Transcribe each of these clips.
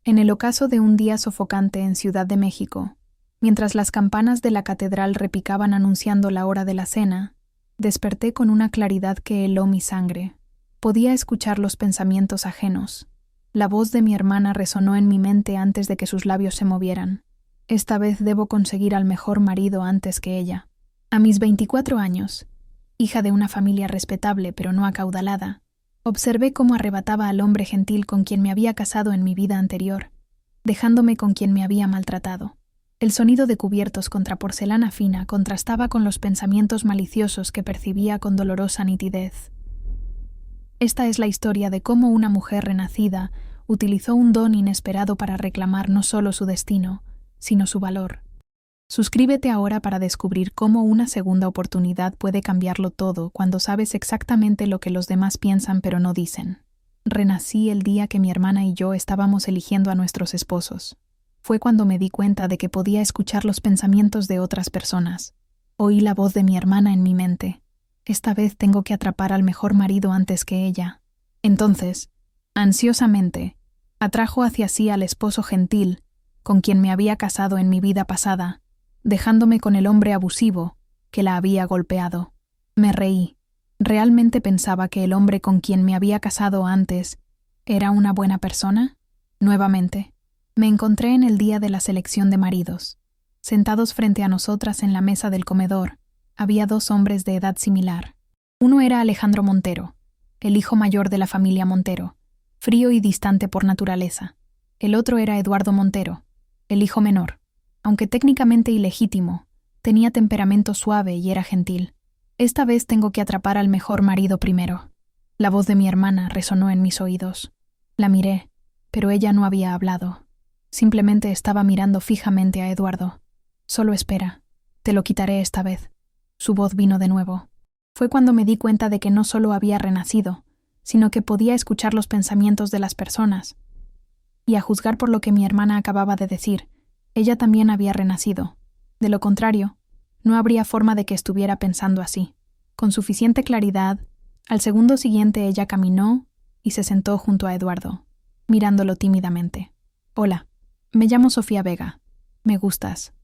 En el ocaso de un día sofocante en Ciudad de México, mientras las campanas de la catedral repicaban anunciando la hora de la cena, desperté con una claridad que heló mi sangre. Podía escuchar los pensamientos ajenos. La voz de mi hermana resonó en mi mente antes de que sus labios se movieran. Esta vez debo conseguir al mejor marido antes que ella. A mis 24 años, hija de una familia respetable pero no acaudalada, observé cómo arrebataba al hombre gentil con quien me había casado en mi vida anterior, dejándome con quien me había maltratado. El sonido de cubiertos contra porcelana fina contrastaba con los pensamientos maliciosos que percibía con dolorosa nitidez. Esta es la historia de cómo una mujer renacida utilizó un don inesperado para reclamar no solo su destino, sino su valor. Suscríbete ahora para descubrir cómo una segunda oportunidad puede cambiarlo todo cuando sabes exactamente lo que los demás piensan pero no dicen. Renací el día que mi hermana y yo estábamos eligiendo a nuestros esposos. Fue cuando me di cuenta de que podía escuchar los pensamientos de otras personas. Oí la voz de mi hermana en mi mente. Esta vez tengo que atrapar al mejor marido antes que ella. Entonces, ansiosamente, atrajo hacia sí al esposo gentil, con quien me había casado en mi vida pasada, dejándome con el hombre abusivo que la había golpeado. Me reí. ¿Realmente pensaba que el hombre con quien me había casado antes era una buena persona? Nuevamente, me encontré en el día de la selección de maridos. Sentados frente a nosotras en la mesa del comedor, había dos hombres de edad similar. Uno era Alejandro Montero, el hijo mayor de la familia Montero, frío y distante por naturaleza. El otro era Eduardo Montero, el hijo menor. Aunque técnicamente ilegítimo, tenía temperamento suave y era gentil. Esta vez tengo que atrapar al mejor marido primero. La voz de mi hermana resonó en mis oídos. La miré, pero ella no había hablado. Simplemente estaba mirando fijamente a Eduardo. Solo espera, te lo quitaré esta vez. Su voz vino de nuevo. Fue cuando me di cuenta de que no solo había renacido, sino que podía escuchar los pensamientos de las personas. Y a juzgar por lo que mi hermana acababa de decir, ella también había renacido. De lo contrario, no habría forma de que estuviera pensando así. Con suficiente claridad, al segundo siguiente ella caminó y se sentó junto a Eduardo, mirándolo tímidamente. «Hola, me llamo Sofía Vega. Me gustas»,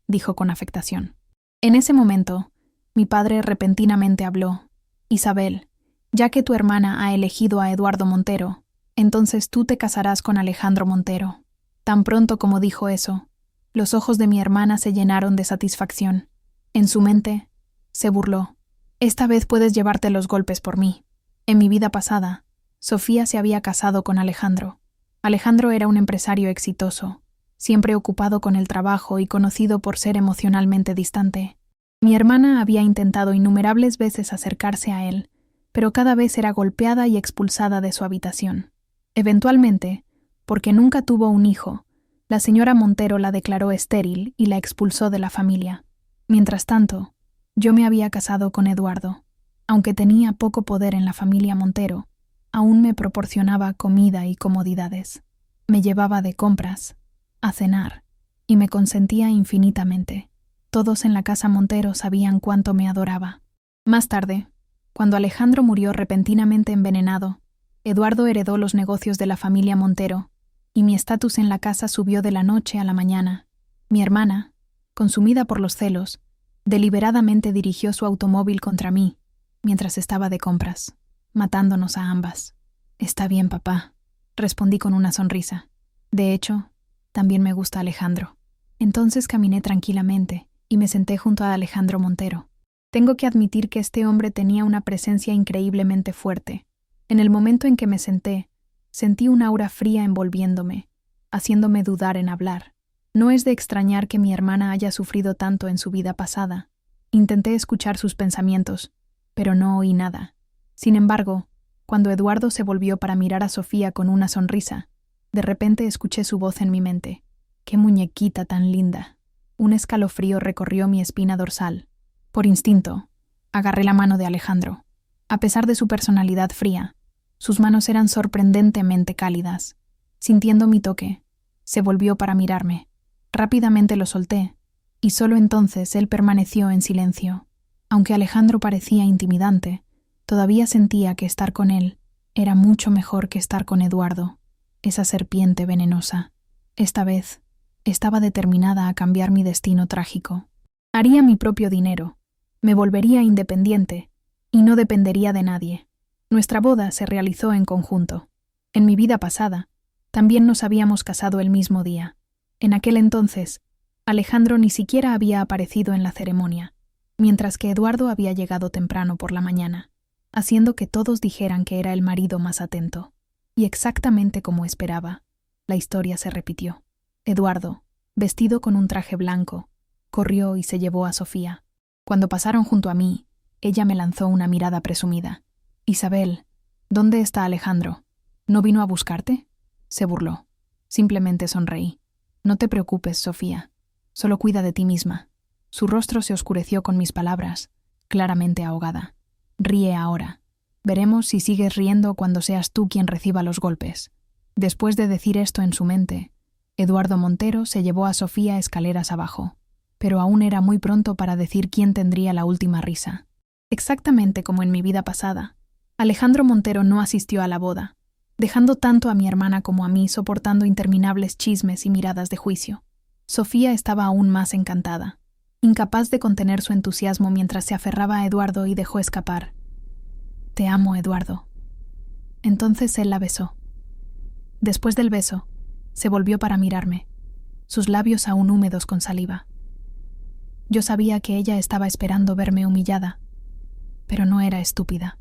dijo con afectación. En ese momento, mi padre repentinamente habló. «Isabel, ya que tu hermana ha elegido a Eduardo Montero, entonces tú te casarás con Alejandro Montero». Tan pronto como dijo eso, los ojos de mi hermana se llenaron de satisfacción. En su mente, se burló. «Esta vez puedes llevarte los golpes por mí. En mi vida pasada, Sofía se había casado con Alejandro. Alejandro era un empresario exitoso, siempre ocupado con el trabajo y conocido por ser emocionalmente distante. Mi hermana había intentado innumerables veces acercarse a él, pero cada vez era golpeada y expulsada de su habitación. Eventualmente, porque nunca tuvo un hijo, la señora Montero la declaró estéril y la expulsó de la familia. Mientras tanto, yo me había casado con Eduardo. Aunque tenía poco poder en la familia Montero, aún me proporcionaba comida y comodidades. Me llevaba de compras, a cenar, y me consentía infinitamente. Todos en la casa Montero sabían cuánto me adoraba. Más tarde, cuando Alejandro murió repentinamente envenenado, Eduardo heredó los negocios de la familia Montero, y mi estatus en la casa subió de la noche a la mañana. Mi hermana, consumida por los celos, deliberadamente dirigió su automóvil contra mí, mientras estaba de compras, matándonos a ambas. «Está bien, papá», respondí con una sonrisa. De hecho, también me gusta Alejandro. Entonces caminé tranquilamente y me senté junto a Alejandro Montero. Tengo que admitir que este hombre tenía una presencia increíblemente fuerte. En el momento en que me senté, sentí un aura fría envolviéndome, haciéndome dudar en hablar. No es de extrañar que mi hermana haya sufrido tanto en su vida pasada. Intenté escuchar sus pensamientos, pero no oí nada. Sin embargo, cuando Eduardo se volvió para mirar a Sofía con una sonrisa, de repente escuché su voz en mi mente. «¡Qué muñequita tan linda!». Un escalofrío recorrió mi espina dorsal. Por instinto, agarré la mano de Alejandro. A pesar de su personalidad fría, sus manos eran sorprendentemente cálidas. Sintiendo mi toque, se volvió para mirarme. Rápidamente lo solté, y solo entonces él permaneció en silencio. Aunque Alejandro parecía intimidante, todavía sentía que estar con él era mucho mejor que estar con Eduardo. esa serpiente venenosa. Esta vez, estaba determinada a cambiar mi destino trágico. Haría mi propio dinero, me volvería independiente y no dependería de nadie. Nuestra boda se realizó en conjunto. En mi vida pasada, también nos habíamos casado el mismo día. En aquel entonces, Alejandro ni siquiera había aparecido en la ceremonia, mientras que Eduardo había llegado temprano por la mañana, haciendo que todos dijeran que era el marido más atento. Y exactamente como esperaba, la historia se repitió. Eduardo, vestido con un traje blanco, corrió y se llevó a Sofía. Cuando pasaron junto a mí, ella me lanzó una mirada presumida. «Isabel, ¿dónde está Alejandro? ¿No vino a buscarte?», se burló. Simplemente sonreí. «No te preocupes, Sofía. Solo cuida de ti misma». Su rostro se oscureció con mis palabras, claramente ahogada. «Ríe ahora. Veremos si sigues riendo cuando seas tú quien reciba los golpes». Después de decir esto en su mente, Eduardo Montero se llevó a Sofía escaleras abajo. Pero aún era muy pronto para decir quién tendría la última risa. Exactamente como en mi vida pasada, Alejandro Montero no asistió a la boda, dejando tanto a mi hermana como a mí soportando interminables chismes y miradas de juicio. Sofía estaba aún más encantada, incapaz de contener su entusiasmo mientras se aferraba a Eduardo y dejó escapar: «Te amo, Eduardo». Entonces él la besó. Después del beso, se volvió para mirarme, sus labios aún húmedos con saliva. Yo sabía que ella estaba esperando verme humillada, pero no era estúpida.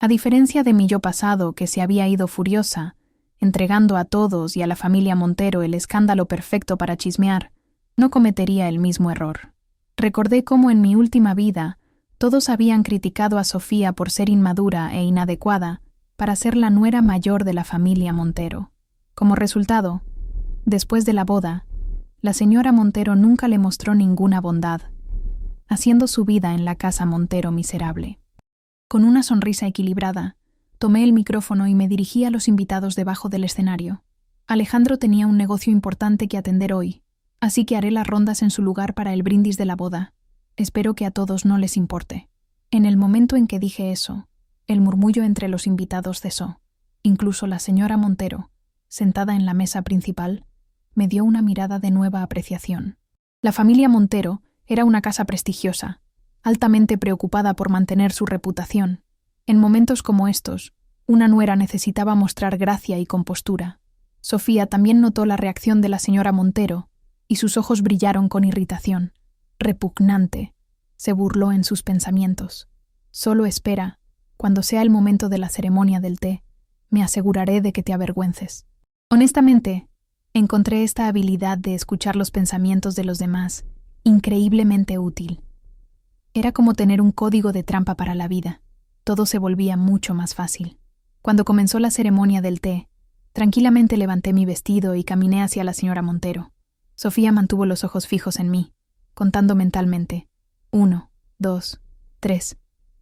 A diferencia de mi yo pasado, que se había ido furiosa, entregando a todos y a la familia Montero el escándalo perfecto para chismear, no cometería el mismo error. Recordé cómo en mi última vida todos habían criticado a Sofía por ser inmadura e inadecuada para ser la nuera mayor de la familia Montero. Como resultado, después de la boda, la señora Montero nunca le mostró ninguna bondad, haciendo su vida en la casa Montero miserable. Con una sonrisa equilibrada, tomé el micrófono y me dirigí a los invitados debajo del escenario. Alejandro tenía un negocio importante que atender hoy, así que haré las rondas en su lugar para el brindis de la boda. Espero que a todos no les importe. En el momento en que dije eso, el murmullo entre los invitados cesó. Incluso la señora Montero, sentada en la mesa principal, me dio una mirada de nueva apreciación. La familia Montero era una casa prestigiosa, altamente preocupada por mantener su reputación. En momentos como estos, una nuera necesitaba mostrar gracia y compostura. Sofía también notó la reacción de la señora Montero, y sus ojos brillaron con irritación. «Repugnante», se burló en sus pensamientos. «Solo espera, cuando sea el momento de la ceremonia del té, me aseguraré de que te avergüences». Honestamente, encontré esta habilidad de escuchar los pensamientos de los demás increíblemente útil. Era como tener un código de trampa para la vida. Todo se volvía mucho más fácil. Cuando comenzó la ceremonia del té, tranquilamente levanté mi vestido y caminé hacia la señora Montero. Sofía mantuvo los ojos fijos en mí, contando mentalmente: 1, 2, 3.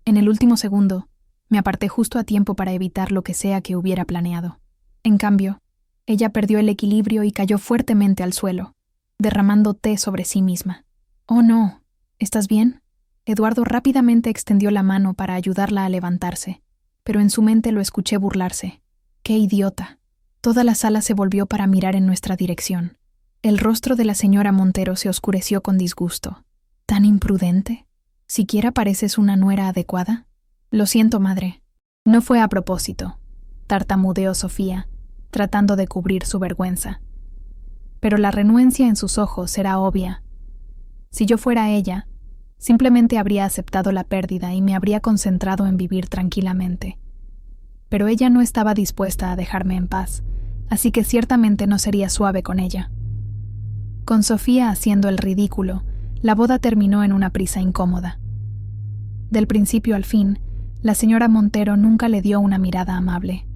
En el último segundo, me aparté justo a tiempo para evitar lo que sea que hubiera planeado. En cambio, ella perdió el equilibrio y cayó fuertemente al suelo, derramando té sobre sí misma. «Oh no, ¿estás bien?». Eduardo rápidamente extendió la mano para ayudarla a levantarse, pero en su mente lo escuché burlarse. «¡Qué idiota!». Toda la sala se volvió para mirar en nuestra dirección. El rostro de la señora Montero se oscureció con disgusto. «¿Tan imprudente? ¿Siquiera pareces una nuera adecuada?». «Lo siento, madre. No fue a propósito», tartamudeó Sofía, tratando de cubrir su vergüenza. Pero la renuencia en sus ojos era obvia. Si yo fuera ella, simplemente habría aceptado la pérdida y me habría concentrado en vivir tranquilamente. Pero ella no estaba dispuesta a dejarme en paz, así que ciertamente no sería suave con ella. Con Sofía haciendo el ridículo, la boda terminó en una prisa incómoda. Del principio al fin, la señora Montero nunca le dio una mirada amable.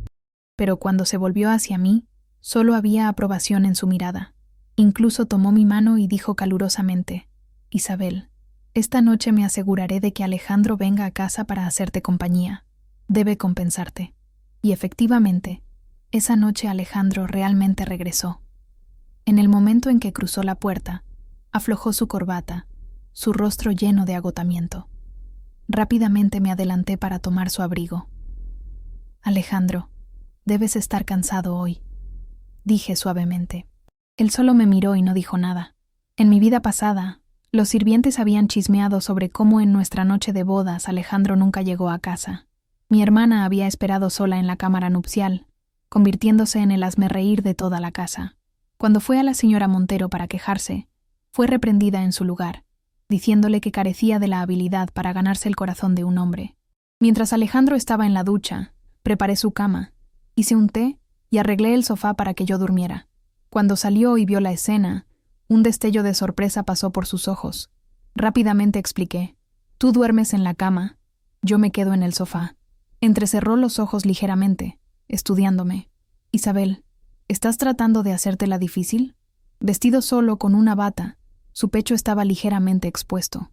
Pero cuando se volvió hacia mí, solo había aprobación en su mirada. Incluso tomó mi mano y dijo calurosamente: «Isabel, esta noche me aseguraré de que Alejandro venga a casa para hacerte compañía. Debe compensarte». Y efectivamente, esa noche Alejandro realmente regresó. En el momento en que cruzó la puerta, aflojó su corbata, su rostro lleno de agotamiento. Rápidamente me adelanté para tomar su abrigo. «Alejandro, debes estar cansado hoy. dije suavemente. Él solo me miró y no dijo nada. En mi vida pasada, los sirvientes habían chismeado sobre cómo en nuestra noche de bodas Alejandro nunca llegó a casa. Mi hermana había esperado sola en la cámara nupcial, convirtiéndose en el hazmerreír de toda la casa. Cuando fue a la señora Montero para quejarse, fue reprendida en su lugar, diciéndole que carecía de la habilidad para ganarse el corazón de un hombre. Mientras Alejandro estaba en la ducha, preparé su cama, hice un té y arreglé el sofá para que yo durmiera. Cuando salió y vio la escena, un destello de sorpresa pasó por sus ojos. Rápidamente expliqué: «Tú duermes en la cama, yo me quedo en el sofá». Entrecerró los ojos ligeramente, estudiándome. «Isabel, ¿estás tratando de hacértela difícil?». Vestido solo con una bata, su pecho estaba ligeramente expuesto.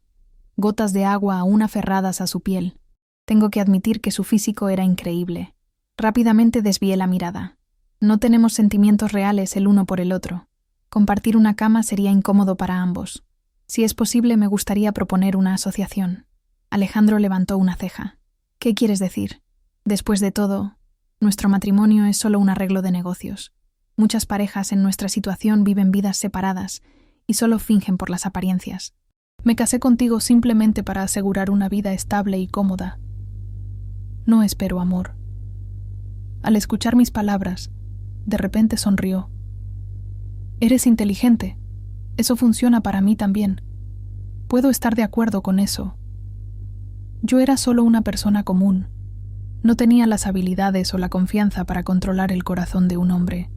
Gotas de agua aún aferradas a su piel. Tengo que admitir que su físico era increíble. Rápidamente desvié la mirada. No tenemos sentimientos reales el uno por el otro. Compartir una cama sería incómodo para ambos. Si es posible, me gustaría proponer una asociación. Alejandro levantó una ceja. ¿Qué quieres decir? Después de todo, nuestro matrimonio es solo un arreglo de negocios. Muchas parejas en nuestra situación viven vidas separadas y solo fingen por las apariencias. Me casé contigo simplemente para asegurar una vida estable y cómoda. No espero amor. Al escuchar mis palabras, de repente sonrió. Eres inteligente. Eso funciona para mí también. Puedo estar de acuerdo con eso. Yo era solo una persona común. No tenía las habilidades o la confianza para controlar el corazón de un hombre.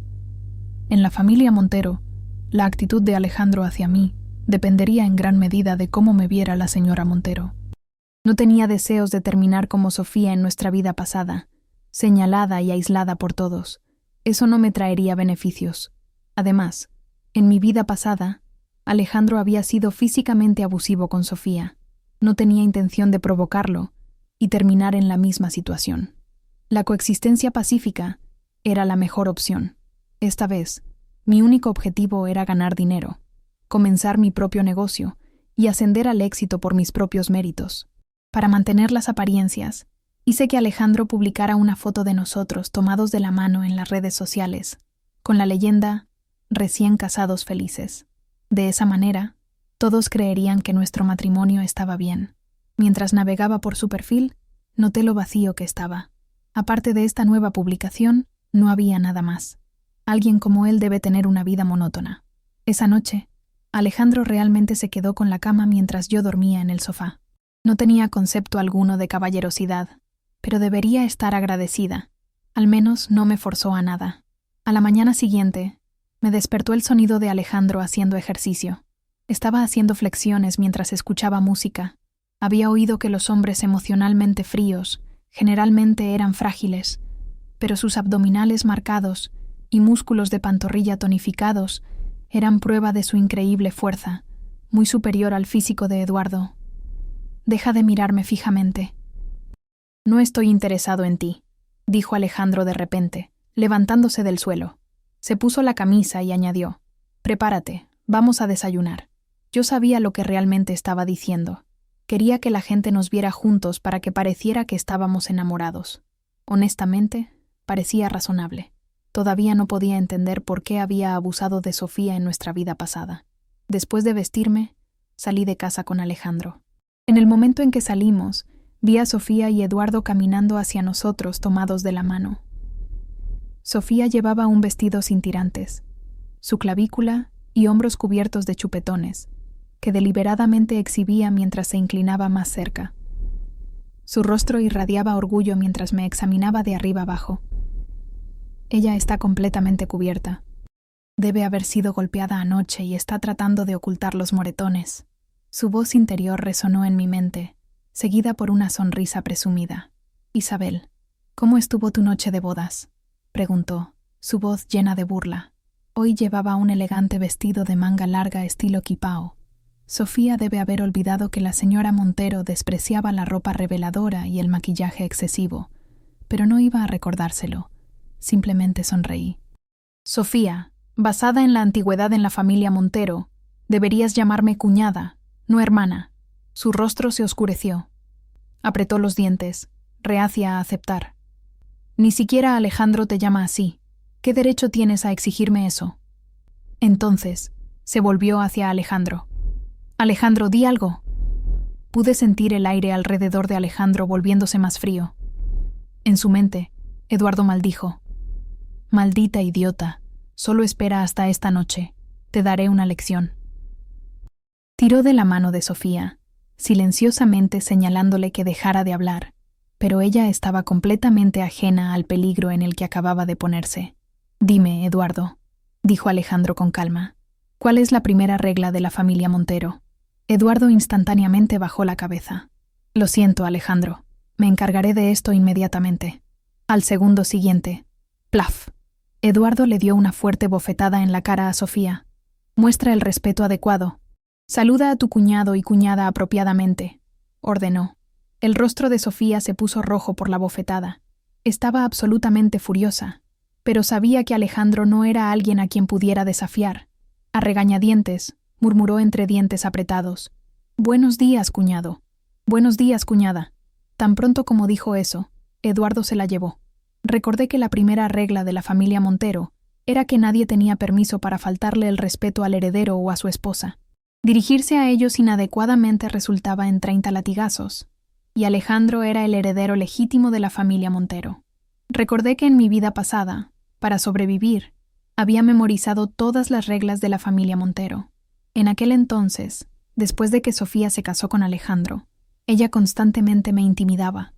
En la familia Montero, la actitud de Alejandro hacia mí dependería en gran medida de cómo me viera la señora Montero. No tenía deseos de terminar como Sofía en nuestra vida pasada, señalada y aislada por todos. Eso no me traería beneficios. Además, en mi vida pasada, Alejandro había sido físicamente abusivo con Sofía. No tenía intención de provocarlo y terminar en la misma situación. La coexistencia pacífica era la mejor opción. Esta vez, mi único objetivo era ganar dinero, comenzar mi propio negocio y ascender al éxito por mis propios méritos. Para mantener las apariencias, hice que Alejandro publicara una foto de nosotros tomados de la mano en las redes sociales, con la leyenda «Recién casados felices». De esa manera, todos creerían que nuestro matrimonio estaba bien. Mientras navegaba por su perfil, noté lo vacío que estaba. Aparte de esta nueva publicación, no había nada más. Alguien como él debe tener una vida monótona. Esa noche, Alejandro realmente se quedó con la cama mientras yo dormía en el sofá. No tenía concepto alguno de caballerosidad, pero debería estar agradecida. Al menos no me forzó a nada. A la mañana siguiente, me despertó el sonido de Alejandro haciendo ejercicio. Estaba haciendo flexiones mientras escuchaba música. Había oído que los hombres emocionalmente fríos generalmente eran frágiles, pero sus abdominales marcados y músculos de pantorrilla tonificados eran prueba de su increíble fuerza, muy superior al físico de Eduardo. Deja de mirarme fijamente. No estoy interesado en ti, dijo Alejandro de repente, levantándose del suelo. Se puso la camisa y añadió: prepárate, vamos a desayunar. Yo sabía lo que realmente estaba diciendo. Quería que la gente nos viera juntos para que pareciera que estábamos enamorados. Honestamente, parecía razonable. Todavía no podía entender por qué había abusado de Sofía en nuestra vida pasada. Después de vestirme, salí de casa con Alejandro. En el momento en que salimos, vi a Sofía y Eduardo caminando hacia nosotros tomados de la mano. Sofía llevaba un vestido sin tirantes, su clavícula y hombros cubiertos de chupetones, que deliberadamente exhibía mientras se inclinaba más cerca. Su rostro irradiaba orgullo mientras me examinaba de arriba abajo. Ella está completamente cubierta. Debe haber sido golpeada anoche y está tratando de ocultar los moretones. Su voz interior resonó en mi mente, seguida por una sonrisa presumida. «Isabel, ¿cómo estuvo tu noche de bodas?», preguntó, su voz llena de burla. Hoy llevaba un elegante vestido de manga larga estilo quipao. Sofía debe haber olvidado que la señora Montero despreciaba la ropa reveladora y el maquillaje excesivo, pero no iba a recordárselo. Simplemente sonreí. «Sofía, basada en la antigüedad en la familia Montero, deberías llamarme cuñada, no hermana». Su rostro se oscureció. Apretó los dientes, reacia a aceptar. «Ni siquiera Alejandro te llama así. ¿Qué derecho tienes a exigirme eso? Entonces, se volvió hacia Alejandro. Alejandro, di algo. Pude sentir el aire alrededor de Alejandro volviéndose más frío. En su mente, Eduardo maldijo. Maldita idiota, solo espera hasta esta noche. Te daré una lección. Tiró de la mano de Sofía, silenciosamente señalándole que dejara de hablar, pero ella estaba completamente ajena al peligro en el que acababa de ponerse. Dime, Eduardo, dijo Alejandro con calma, ¿cuál es la primera regla de la familia Montero? Eduardo instantáneamente bajó la cabeza. Lo siento, Alejandro, me encargaré de esto inmediatamente. Al segundo siguiente, plaf. Eduardo le dio una fuerte bofetada en la cara a Sofía. Muestra el respeto adecuado. Saluda a tu cuñado y cuñada apropiadamente, ordenó. El rostro de Sofía se puso rojo por la bofetada. Estaba absolutamente furiosa, pero sabía que Alejandro no era alguien a quien pudiera desafiar. A regañadientes, murmuró entre dientes apretados. Buenos días, cuñado. Buenos días, cuñada. Tan pronto como dijo eso, Eduardo se la llevó. Recordé que la primera regla de la familia Montero era que nadie tenía permiso para faltarle el respeto al heredero o a su esposa. Dirigirse a ellos inadecuadamente resultaba en 30 latigazos, y Alejandro era el heredero legítimo de la familia Montero. Recordé que en mi vida pasada, para sobrevivir, había memorizado todas las reglas de la familia Montero. En aquel entonces, después de que Sofía se casó con Alejandro, ella constantemente me intimidaba,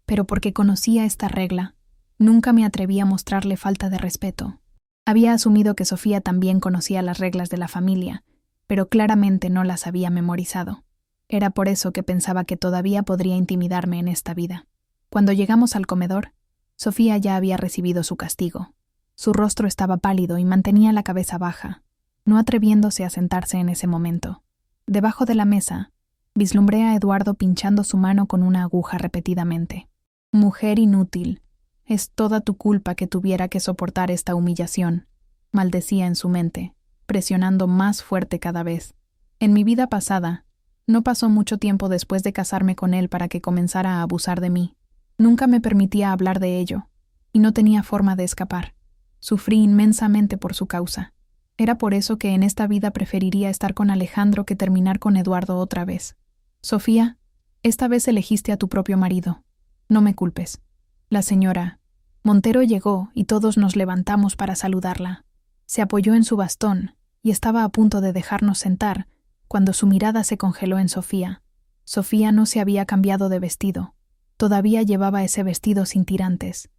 pero porque conocía esta regla, nunca me atreví a mostrarle falta de respeto. Había asumido que Sofía también conocía las reglas de la familia, pero claramente no las había memorizado. Era por eso que pensaba que todavía podría intimidarme en esta vida. Cuando llegamos al comedor, Sofía ya había recibido su castigo. Su rostro estaba pálido y mantenía la cabeza baja, no atreviéndose a sentarse en ese momento. Debajo de la mesa, vislumbré a Eduardo pinchando su mano con una aguja repetidamente. Mujer inútil, es toda tu culpa que tuviera que soportar esta humillación, maldecía en su mente, presionando más fuerte cada vez. En mi vida pasada, no pasó mucho tiempo después de casarme con él para que comenzara a abusar de mí. Nunca me permitía hablar de ello, y no tenía forma de escapar. Sufrí inmensamente por su causa. Era por eso que en esta vida preferiría estar con Alejandro que terminar con Eduardo otra vez. Sofía, esta vez elegiste a tu propio marido. No me culpes. La señora Montero llegó y todos nos levantamos para saludarla. Se apoyó en su bastón y estaba a punto de dejarnos sentar cuando su mirada se congeló en Sofía. Sofía no se había cambiado de vestido. Todavía llevaba ese vestido sin tirantes.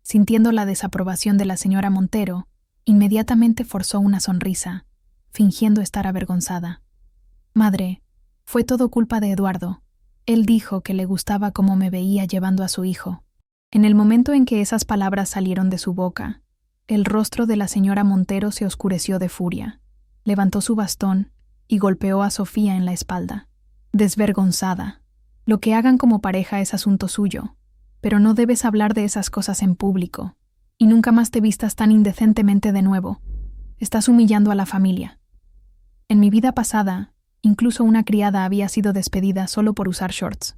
Sintiendo la desaprobación de la señora Montero, inmediatamente forzó una sonrisa, fingiendo estar avergonzada. Madre, fue todo culpa de Eduardo. Él dijo que le gustaba cómo me veía llevando a su hijo. En el momento en que esas palabras salieron de su boca, el rostro de la señora Montero se oscureció de furia. Levantó su bastón y golpeó a Sofía en la espalda. Desvergonzada. Lo que hagan como pareja es asunto suyo, pero no debes hablar de esas cosas en público, y nunca más te vistas tan indecentemente de nuevo. Estás humillando a la familia. En mi vida pasada, incluso una criada había sido despedida solo por usar shorts.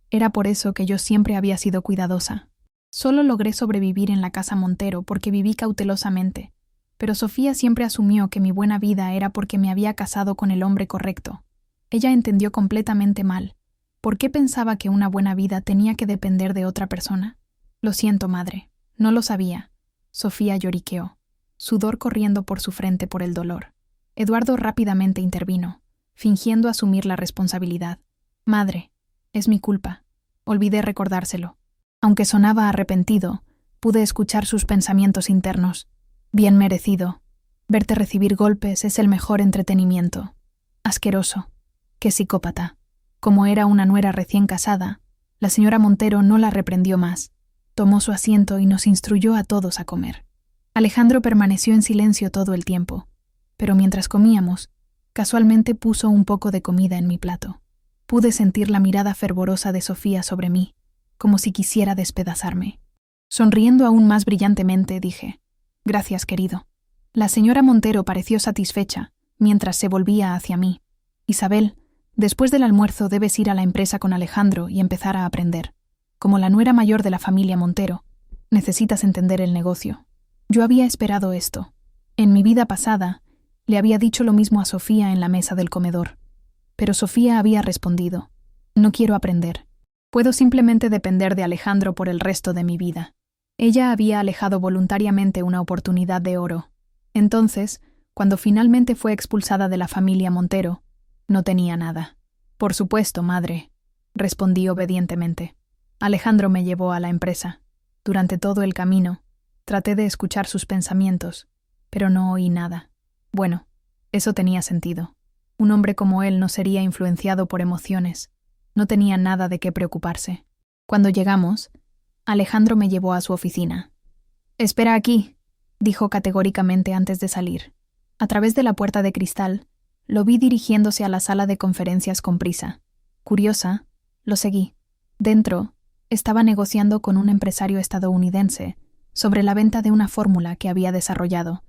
Era por eso que yo siempre había sido cuidadosa. Solo logré sobrevivir en la casa Montero porque viví cautelosamente, pero Sofía siempre asumió que mi buena vida era porque me había casado con el hombre correcto. Ella entendió completamente mal. ¿Por qué pensaba que una buena vida tenía que depender de otra persona? Lo siento, madre. No lo sabía. Sofía lloriqueó, sudor corriendo por su frente por el dolor. Eduardo rápidamente intervino, fingiendo asumir la responsabilidad. Madre, es mi culpa. Olvidé recordárselo. Aunque sonaba arrepentido, pude escuchar sus pensamientos internos. Bien merecido. Verte recibir golpes es el mejor entretenimiento. Asqueroso. Qué psicópata. Como era una nuera recién casada, la señora Montero no la reprendió más. Tomó su asiento y nos instruyó a todos a comer. Alejandro permaneció en silencio todo el tiempo, pero mientras comíamos, casualmente puso un poco de comida en mi plato. Pude sentir la mirada fervorosa de Sofía sobre mí, como si quisiera despedazarme. Sonriendo aún más brillantemente, dije: «Gracias, querido». La señora Montero pareció satisfecha, mientras se volvía hacia mí. «Isabel, después del almuerzo debes ir a la empresa con Alejandro y empezar a aprender. Como la nuera mayor de la familia Montero, necesitas entender el negocio. Yo había esperado esto. En mi vida pasada, le había dicho lo mismo a Sofía en la mesa del comedor. Pero Sofía había respondido: no quiero aprender. Puedo simplemente depender de Alejandro por el resto de mi vida. Ella había alejado voluntariamente una oportunidad de oro. Entonces, cuando finalmente fue expulsada de la familia Montero, no tenía nada. Por supuesto, madre, respondí obedientemente. Alejandro me llevó a la empresa. Durante todo el camino, traté de escuchar sus pensamientos, pero no oí nada. Bueno, eso tenía sentido. Un hombre como él no sería influenciado por emociones. No tenía nada de qué preocuparse. Cuando llegamos, Alejandro me llevó a su oficina. «Espera aquí», dijo categóricamente antes de salir. A través de la puerta de cristal, lo vi dirigiéndose a la sala de conferencias con prisa. Curiosa, lo seguí. Dentro, estaba negociando con un empresario estadounidense sobre la venta de una fórmula que había desarrollado.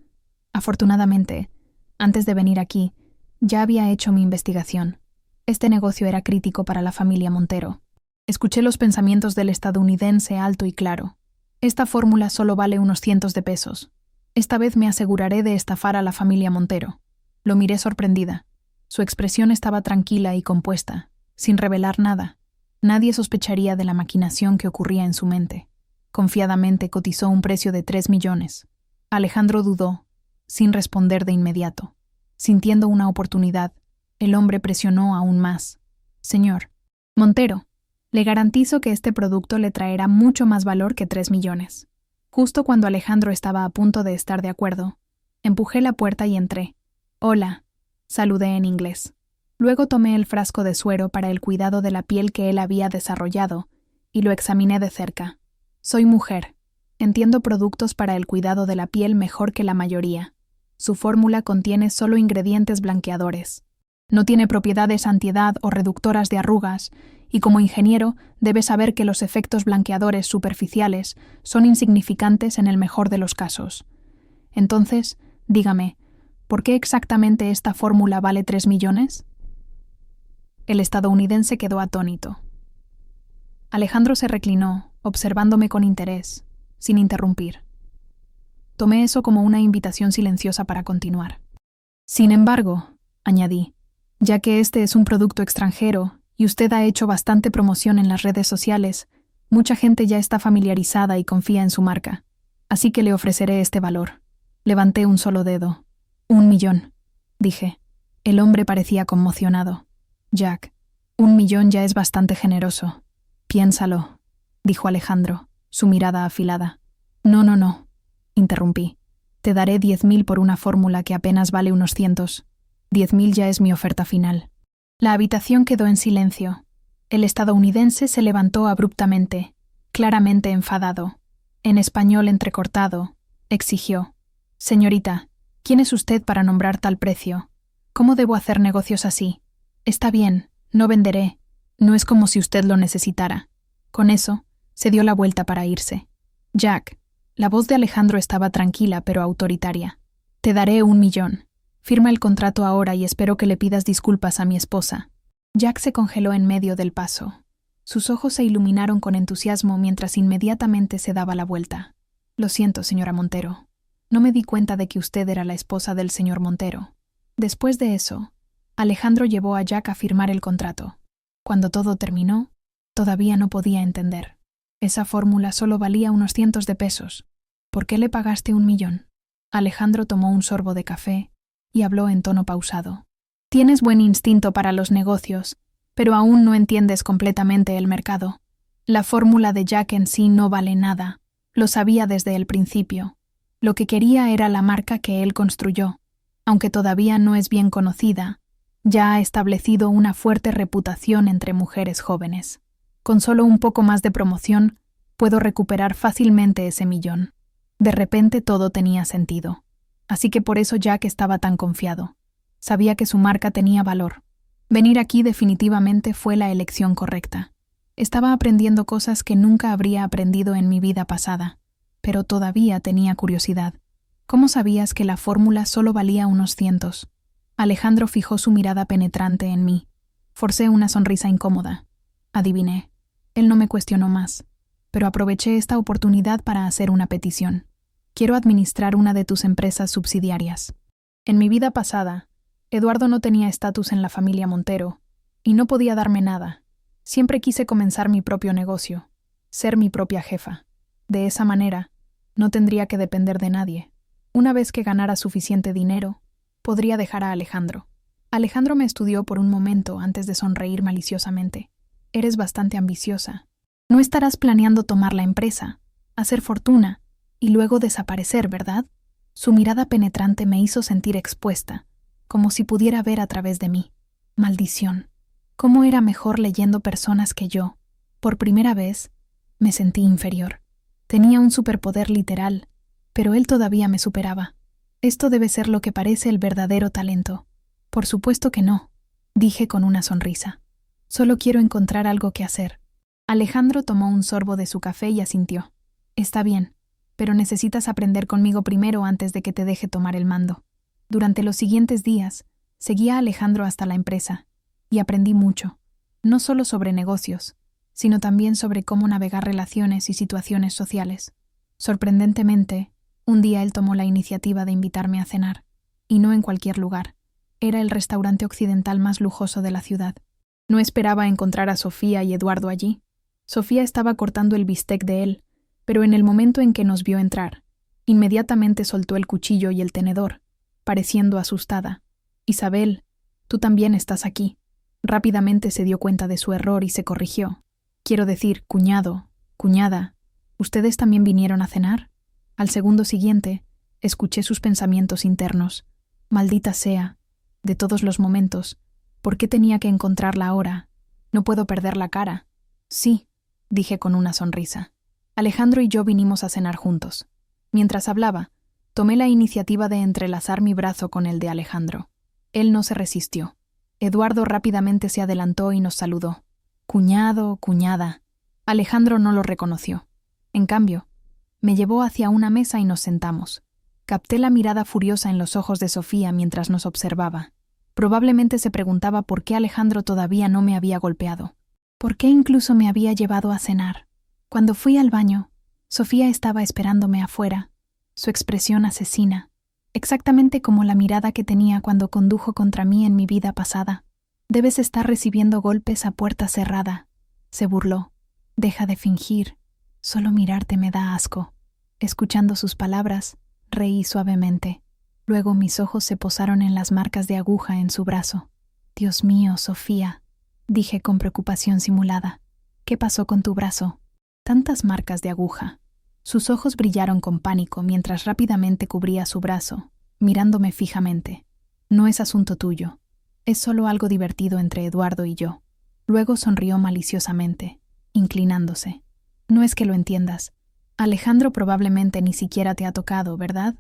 Afortunadamente, antes de venir aquí, ya había hecho mi investigación. Este negocio era crítico para la familia Montero. Escuché los pensamientos del estadounidense alto y claro. Esta fórmula solo vale unos cientos de pesos. Esta vez me aseguraré de estafar a la familia Montero. Lo miré sorprendida. Su expresión estaba tranquila y compuesta, sin revelar nada. Nadie sospecharía de la maquinación que ocurría en su mente. Confiadamente cotizó un precio de 3 millones. Alejandro dudó, sin responder de inmediato. Sintiendo una oportunidad, el hombre presionó aún más. «Señor Montero, le garantizo que este producto le traerá mucho más valor que 3 millones. Justo cuando Alejandro estaba a punto de estar de acuerdo, empujé la puerta y entré. «Hola», saludé en inglés. Luego tomé el frasco de suero para el cuidado de la piel que él había desarrollado y lo examiné de cerca. Soy mujer. Entiendo productos para el cuidado de la piel mejor que la mayoría. Su fórmula contiene solo ingredientes blanqueadores. No tiene propiedades antiedad o reductoras de arrugas, y como ingeniero debe saber que los efectos blanqueadores superficiales son insignificantes en el mejor de los casos. Entonces, dígame, ¿por qué exactamente esta fórmula vale 3 millones? El estadounidense quedó atónito. Alejandro se reclinó, observándome con interés, sin interrumpir. Tomé eso como una invitación silenciosa para continuar. Sin embargo, añadí, ya que este es un producto extranjero y usted ha hecho bastante promoción en las redes sociales, mucha gente ya está familiarizada y confía en su marca. Así que le ofreceré este valor. Levanté un solo dedo. 1 millón, dije. El hombre parecía conmocionado. Jack, 1 millón ya es bastante generoso. Piénsalo, dijo Alejandro, su mirada afilada. No, interrumpí. Te daré 10.000 por una fórmula que apenas vale unos cientos. 10.000 ya es mi oferta final. La habitación quedó en silencio. El estadounidense se levantó abruptamente, claramente enfadado. En español entrecortado, exigió: «Señorita, ¿quién es usted para nombrar tal precio? ¿Cómo debo hacer negocios así? Está bien, no venderé. No es como si usted lo necesitara». Con eso, se dio la vuelta para irse. «Jack», la voz de Alejandro estaba tranquila pero autoritaria. «Te daré 1 millón. Firma el contrato ahora y espero que le pidas disculpas a mi esposa». Jack se congeló en medio del paso. Sus ojos se iluminaron con entusiasmo mientras inmediatamente se daba la vuelta. «Lo siento, señora Montero. No me di cuenta de que usted era la esposa del señor Montero». Después de eso, Alejandro llevó a Jack a firmar el contrato. Cuando todo terminó, todavía no podía entender. Esa fórmula solo valía unos cientos de pesos. ¿Por qué le pagaste 1 millón? Alejandro tomó un sorbo de café y habló en tono pausado. Tienes buen instinto para los negocios, pero aún no entiendes completamente el mercado. La fórmula de Jack en sí no vale nada. Lo sabía desde el principio. Lo que quería era la marca que él construyó. Aunque todavía no es bien conocida, ya ha establecido una fuerte reputación entre mujeres jóvenes. Con solo un poco más de promoción, puedo recuperar fácilmente ese millón. De repente todo tenía sentido. Así que por eso Jack estaba tan confiado. Sabía que su marca tenía valor. Venir aquí definitivamente fue la elección correcta. Estaba aprendiendo cosas que nunca habría aprendido en mi vida pasada, pero todavía tenía curiosidad. ¿Cómo sabías que la fórmula solo valía unos cientos? Alejandro fijó su mirada penetrante en mí. Forcé una sonrisa incómoda. Adiviné. Él no me cuestionó más, pero aproveché esta oportunidad para hacer una petición. Quiero administrar una de tus empresas subsidiarias. En mi vida pasada, Eduardo no tenía estatus en la familia Montero y no podía darme nada. Siempre quise comenzar mi propio negocio, ser mi propia jefa. De esa manera, no tendría que depender de nadie. Una vez que ganara suficiente dinero, podría dejar a Alejandro. Alejandro me estudió por un momento antes de sonreír maliciosamente. Eres bastante ambiciosa. No estarás planeando tomar la empresa, hacer fortuna y luego desaparecer, ¿verdad? Su mirada penetrante me hizo sentir expuesta, como si pudiera ver a través de mí. Maldición. ¿Cómo era mejor leyendo personas que yo? Por primera vez, me sentí inferior. Tenía un superpoder literal, pero él todavía me superaba. Esto debe ser lo que parece el verdadero talento. Por supuesto que no, dije con una sonrisa. Solo quiero encontrar algo que hacer. Alejandro tomó un sorbo de su café y asintió. Está bien, pero necesitas aprender conmigo primero antes de que te deje tomar el mando. Durante los siguientes días, seguí a Alejandro hasta la empresa, y aprendí mucho, no solo sobre negocios, sino también sobre cómo navegar relaciones y situaciones sociales. Sorprendentemente, un día él tomó la iniciativa de invitarme a cenar, y no en cualquier lugar. Era el restaurante occidental más lujoso de la ciudad. No esperaba encontrar a Sofía y Eduardo allí. Sofía estaba cortando el bistec de él, pero en el momento en que nos vio entrar, inmediatamente soltó el cuchillo y el tenedor, pareciendo asustada. Isabel, tú también estás aquí. Rápidamente se dio cuenta de su error y se corrigió. Quiero decir, cuñado, cuñada, ¿ustedes también vinieron a cenar? Al segundo siguiente, escuché sus pensamientos internos. Maldita sea, de todos los momentos, ¿por qué tenía que encontrarla ahora? No puedo perder la cara. Sí, dije con una sonrisa. Alejandro y yo vinimos a cenar juntos. Mientras hablaba, tomé la iniciativa de entrelazar mi brazo con el de Alejandro. Él no se resistió. Eduardo rápidamente se adelantó y nos saludó. Cuñado, cuñada. Alejandro no lo reconoció. En cambio, me llevó hacia una mesa y nos sentamos. Capté la mirada furiosa en los ojos de Sofía mientras nos observaba. Probablemente se preguntaba por qué Alejandro todavía no me había golpeado. ¿Por qué incluso me había llevado a cenar? Cuando fui al baño, Sofía estaba esperándome afuera, su expresión asesina, exactamente como la mirada que tenía cuando condujo contra mí en mi vida pasada. Debes estar recibiendo golpes a puerta cerrada, se burló. Deja de fingir, solo mirarte me da asco. Escuchando sus palabras, reí suavemente. Luego mis ojos se posaron en las marcas de aguja en su brazo. Dios mío, Sofía, dije con preocupación simulada. ¿Qué pasó con tu brazo? Tantas marcas de aguja. Sus ojos brillaron con pánico mientras rápidamente cubría su brazo, mirándome fijamente. No es asunto tuyo. Es solo algo divertido entre Eduardo y yo. Luego sonrió maliciosamente, inclinándose. No es que lo entiendas. Alejandro probablemente ni siquiera te ha tocado, ¿verdad?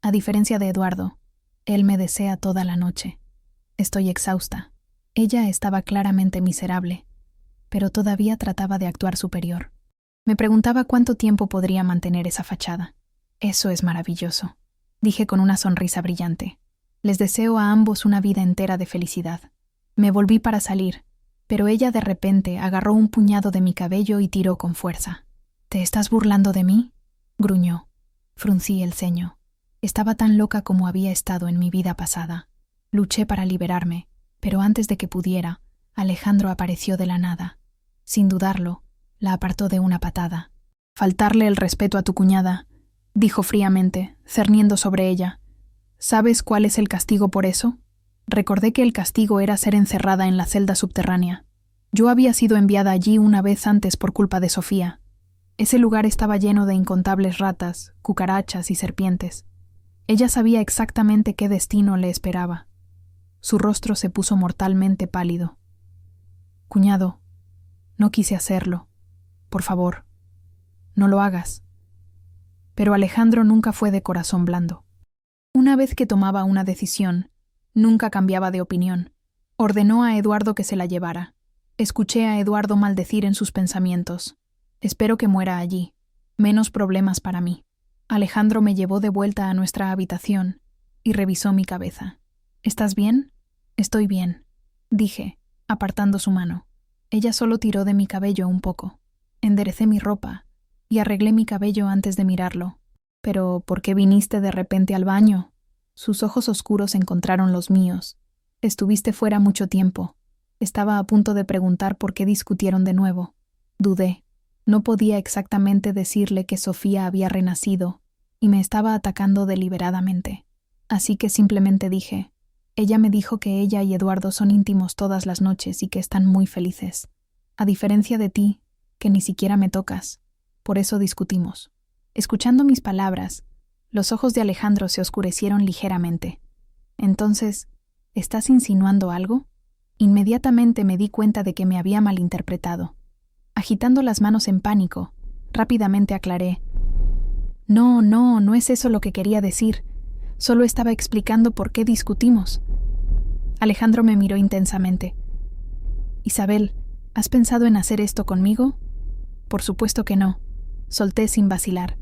A diferencia de Eduardo, él me desea toda la noche. Estoy exhausta. Ella estaba claramente miserable, pero todavía trataba de actuar superior. Me preguntaba cuánto tiempo podría mantener esa fachada. Eso es maravilloso, dije con una sonrisa brillante. Les deseo a ambos una vida entera de felicidad. Me volví para salir, pero ella de repente agarró un puñado de mi cabello y tiró con fuerza. ¿Te estás burlando de mí?, gruñó. Fruncí el ceño. Estaba tan loca como había estado en mi vida pasada. Luché para liberarme, pero antes de que pudiera, Alejandro apareció de la nada. Sin dudarlo, la apartó de una patada. Faltarle el respeto a tu cuñada, dijo fríamente, cerniendo sobre ella. ¿Sabes cuál es el castigo por eso? Recordé que el castigo era ser encerrada en la celda subterránea. Yo había sido enviada allí una vez antes por culpa de Sofía. Ese lugar estaba lleno de incontables ratas, cucarachas y serpientes. Ella sabía exactamente qué destino le esperaba. Su rostro se puso mortalmente pálido. Cuñado, no quise hacerlo. Por favor, no lo hagas. Pero Alejandro nunca fue de corazón blando. Una vez que tomaba una decisión, nunca cambiaba de opinión. Ordenó a Eduardo que se la llevara. Escuché a Eduardo maldecir en sus pensamientos. Espero que muera allí. Menos problemas para mí. Alejandro me llevó de vuelta a nuestra habitación y revisó mi cabeza. ¿Estás bien? Estoy bien, dije, apartando su mano. Ella solo tiró de mi cabello un poco. Enderecé mi ropa y arreglé mi cabello antes de mirarlo. «¿Pero por qué viniste de repente al baño?» Sus ojos oscuros encontraron los míos. «Estuviste fuera mucho tiempo». Estaba a punto de preguntar por qué discutieron de nuevo. Dudé. No podía exactamente decirle que Sofía había renacido y me estaba atacando deliberadamente. Así que simplemente dije, ella me dijo que ella y Eduardo son íntimos todas las noches y que están muy felices. A diferencia de ti, que ni siquiera me tocas. Por eso discutimos. Escuchando mis palabras, los ojos de Alejandro se oscurecieron ligeramente. Entonces, ¿estás insinuando algo? Inmediatamente me di cuenta de que me había malinterpretado. Agitando las manos en pánico, rápidamente aclaré. No es eso lo que quería decir. Solo estaba explicando por qué discutimos. Alejandro me miró intensamente. «Isabel, ¿has pensado en hacer esto conmigo?» «Por supuesto que no», solté sin vacilar.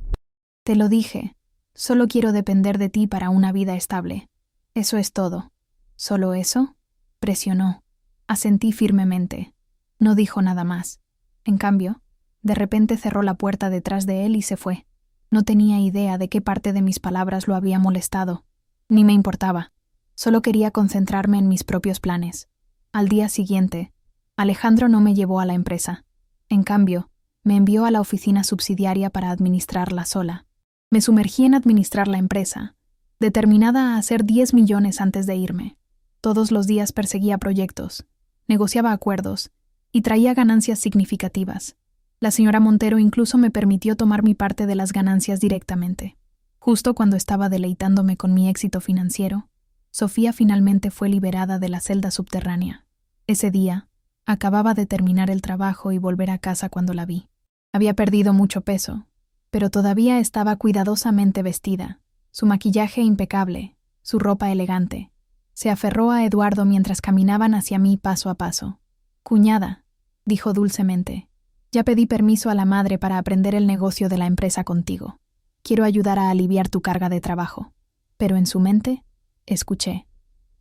«Te lo dije. Solo quiero depender de ti para una vida estable. Eso es todo». «¿Solo eso?» Presionó. Asentí firmemente. No dijo nada más. En cambio, de repente cerró la puerta detrás de él y se fue. No tenía idea de qué parte de mis palabras lo había molestado. Ni me importaba. Solo quería concentrarme en mis propios planes. Al día siguiente, Alejandro no me llevó a la empresa. En cambio, me envió a la oficina subsidiaria para administrarla sola. Me sumergí en administrar la empresa, determinada a hacer 10 millones antes de irme. Todos los días perseguía proyectos, negociaba acuerdos y traía ganancias significativas. La señora Montero incluso me permitió tomar mi parte de las ganancias directamente. Justo cuando estaba deleitándome con mi éxito financiero, Sofía finalmente fue liberada de la celda subterránea. Ese día, acababa de terminar el trabajo y volver a casa cuando la vi. Había perdido mucho peso, pero todavía estaba cuidadosamente vestida, su maquillaje impecable, su ropa elegante. Se aferró a Eduardo mientras caminaban hacia mí paso a paso. «Cuñada», dijo dulcemente, «ya pedí permiso a la madre para aprender el negocio de la empresa contigo. Quiero ayudar a aliviar tu carga de trabajo». Pero en su mente, escuché.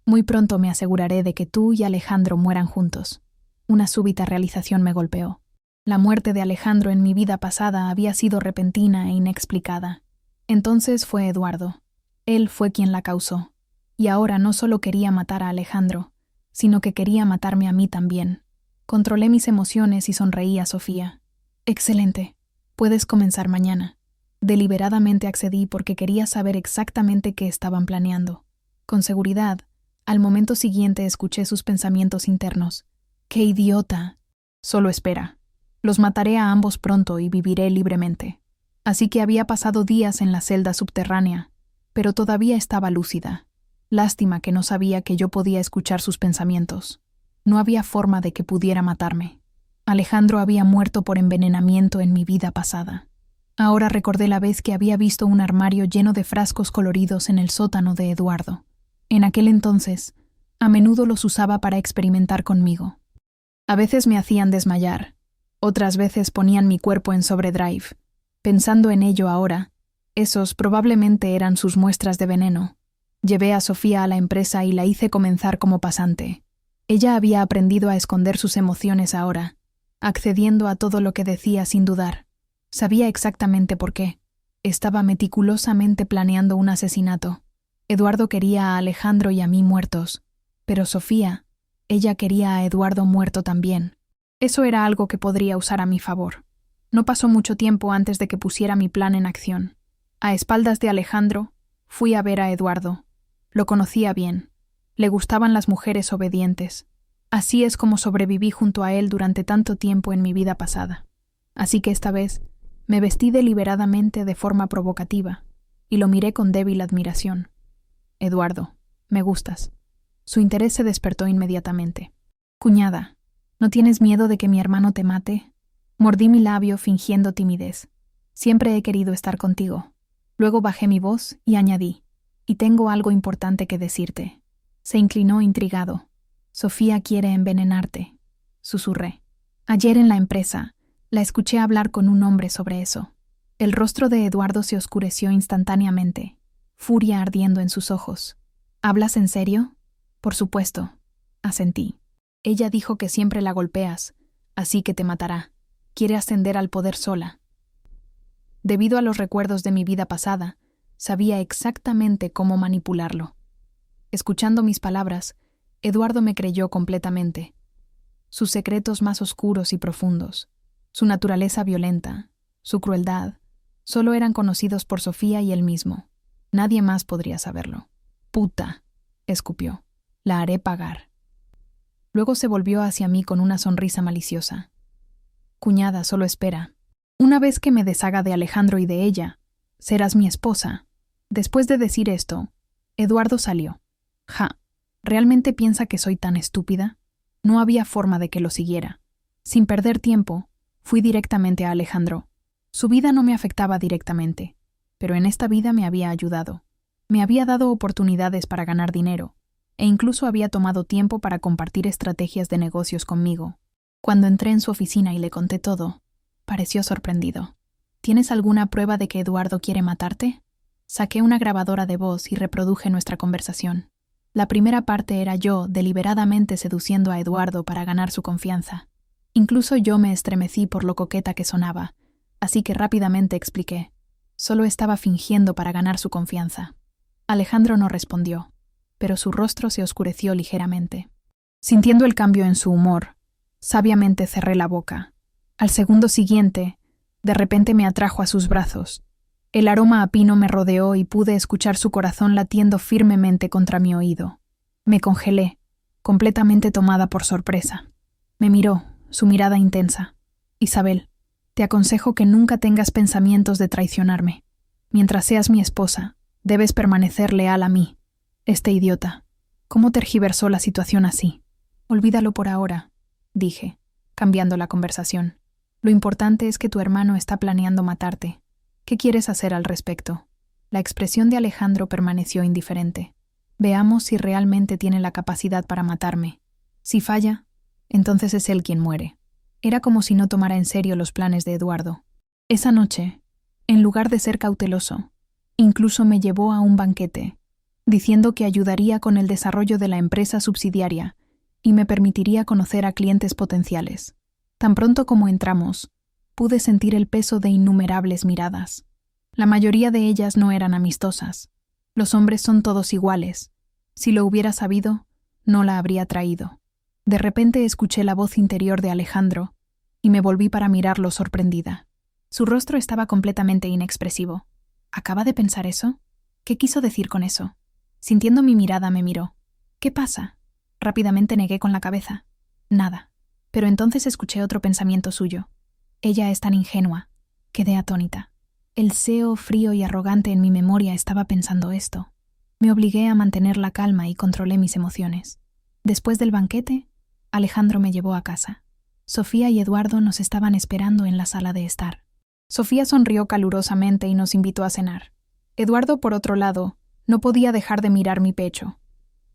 «Muy pronto me aseguraré de que tú y Alejandro mueran juntos». Una súbita realización me golpeó. La muerte de Alejandro en mi vida pasada había sido repentina e inexplicada. Entonces fue Eduardo. Él fue quien la causó. Y ahora no solo quería matar a Alejandro, sino que quería matarme a mí también. Controlé mis emociones y sonreí a Sofía. «Excelente. Puedes comenzar mañana». Deliberadamente accedí porque quería saber exactamente qué estaban planeando. Con seguridad, al momento siguiente escuché sus pensamientos internos. «¡Qué idiota!». «Solo espera. Los mataré a ambos pronto y viviré libremente». Así que había pasado días en la celda subterránea, pero todavía estaba lúcida. Lástima que no sabía que yo podía escuchar sus pensamientos. No había forma de que pudiera matarme. Alejandro había muerto por envenenamiento en mi vida pasada. Ahora recordé la vez que había visto un armario lleno de frascos coloridos en el sótano de Eduardo. En aquel entonces, a menudo los usaba para experimentar conmigo. A veces me hacían desmayar, otras veces ponían mi cuerpo en sobredrive. Pensando en ello ahora, esos probablemente eran sus muestras de veneno. Llevé a Sofía a la empresa y la hice comenzar como pasante. Ella había aprendido a esconder sus emociones ahora, accediendo a todo lo que decía sin dudar. Sabía exactamente por qué. Estaba meticulosamente planeando un asesinato. Eduardo quería a Alejandro y a mí muertos, pero Sofía, ella quería a Eduardo muerto también. Eso era algo que podría usar a mi favor. No pasó mucho tiempo antes de que pusiera mi plan en acción. A espaldas de Alejandro, fui a ver a Eduardo. Lo conocía bien. Le gustaban las mujeres obedientes. Así es como sobreviví junto a él durante tanto tiempo en mi vida pasada. Así que esta vez me vestí deliberadamente de forma provocativa y lo miré con débil admiración. «Eduardo, me gustas». Su interés se despertó inmediatamente. «Cuñada, ¿no tienes miedo de que mi hermano te mate?». Mordí mi labio fingiendo timidez. «Siempre he querido estar contigo». Luego bajé mi voz y añadí, «Y tengo algo importante que decirte». Se inclinó intrigado. «Sofía quiere envenenarte», susurré. Ayer en la empresa, la escuché hablar con un hombre sobre eso. El rostro de Eduardo se oscureció instantáneamente, furia ardiendo en sus ojos. «¿Hablas en serio?». «Por supuesto», asentí. «Ella dijo que siempre la golpeas, así que te matará. Quiere ascender al poder sola». Debido a los recuerdos de mi vida pasada, sabía exactamente cómo manipularlo. Escuchando mis palabras, Eduardo me creyó completamente. Sus secretos más oscuros y profundos, su naturaleza violenta, su crueldad, solo eran conocidos por Sofía y él mismo. Nadie más podría saberlo. «Puta», escupió. «La haré pagar». Luego se volvió hacia mí con una sonrisa maliciosa. «Cuñada, solo espera. Una vez que me deshaga de Alejandro y de ella, serás mi esposa». Después de decir esto, Eduardo salió. ¿Realmente piensa que soy tan estúpida? No había forma de que lo siguiera. Sin perder tiempo, fui directamente a Alejandro. Su vida no me afectaba directamente, pero en esta vida me había ayudado. Me había dado oportunidades para ganar dinero, e incluso había tomado tiempo para compartir estrategias de negocios conmigo. Cuando entré en su oficina y le conté todo, pareció sorprendido. ¿Tienes alguna prueba de que Eduardo quiere matarte? Saqué una grabadora de voz y reproduje nuestra conversación. La primera parte era yo deliberadamente seduciendo a Eduardo para ganar su confianza. Incluso yo me estremecí por lo coqueta que sonaba, así que rápidamente expliqué. Solo estaba fingiendo para ganar su confianza. Alejandro no respondió, pero su rostro se oscureció ligeramente. Sintiendo el cambio en su humor, sabiamente cerré la boca. Al segundo siguiente, de repente me atrajo a sus brazos. El aroma a pino me rodeó y pude escuchar su corazón latiendo firmemente contra mi oído. Me congelé, completamente tomada por sorpresa. Me miró, su mirada intensa. «Isabel, te aconsejo que nunca tengas pensamientos de traicionarme. Mientras seas mi esposa, debes permanecer leal a mí». Este idiota, ¿cómo tergiversó la situación así? «Olvídalo por ahora», dije, cambiando la conversación. «Lo importante es que tu hermano está planeando matarte. ¿Qué quieres hacer al respecto?» La expresión de Alejandro permaneció indiferente. «Veamos si realmente tiene la capacidad para matarme. Si falla, entonces es él quien muere». Era como si no tomara en serio los planes de Eduardo. Esa noche, en lugar de ser cauteloso, incluso me llevó a un banquete, diciendo que ayudaría con el desarrollo de la empresa subsidiaria y me permitiría conocer a clientes potenciales. Tan pronto como entramos, pude sentir el peso de innumerables miradas. La mayoría de ellas no eran amistosas. Los hombres son todos iguales. Si lo hubiera sabido, no la habría traído. De repente escuché la voz interior de Alejandro y me volví para mirarlo sorprendida. Su rostro estaba completamente inexpresivo. ¿Acaba de pensar eso? ¿Qué quiso decir con eso? Sintiendo mi mirada me miró. «¿Qué pasa?» Rápidamente negué con la cabeza. «Nada». Pero entonces escuché otro pensamiento suyo. «Ella es tan ingenua». Quedé atónita. El CEO frío y arrogante en mi memoria estaba pensando esto. Me obligué a mantener la calma y controlé mis emociones. Después del banquete, Alejandro me llevó a casa. Sofía y Eduardo nos estaban esperando en la sala de estar. Sofía sonrió calurosamente y nos invitó a cenar. Eduardo, por otro lado, no podía dejar de mirar mi pecho.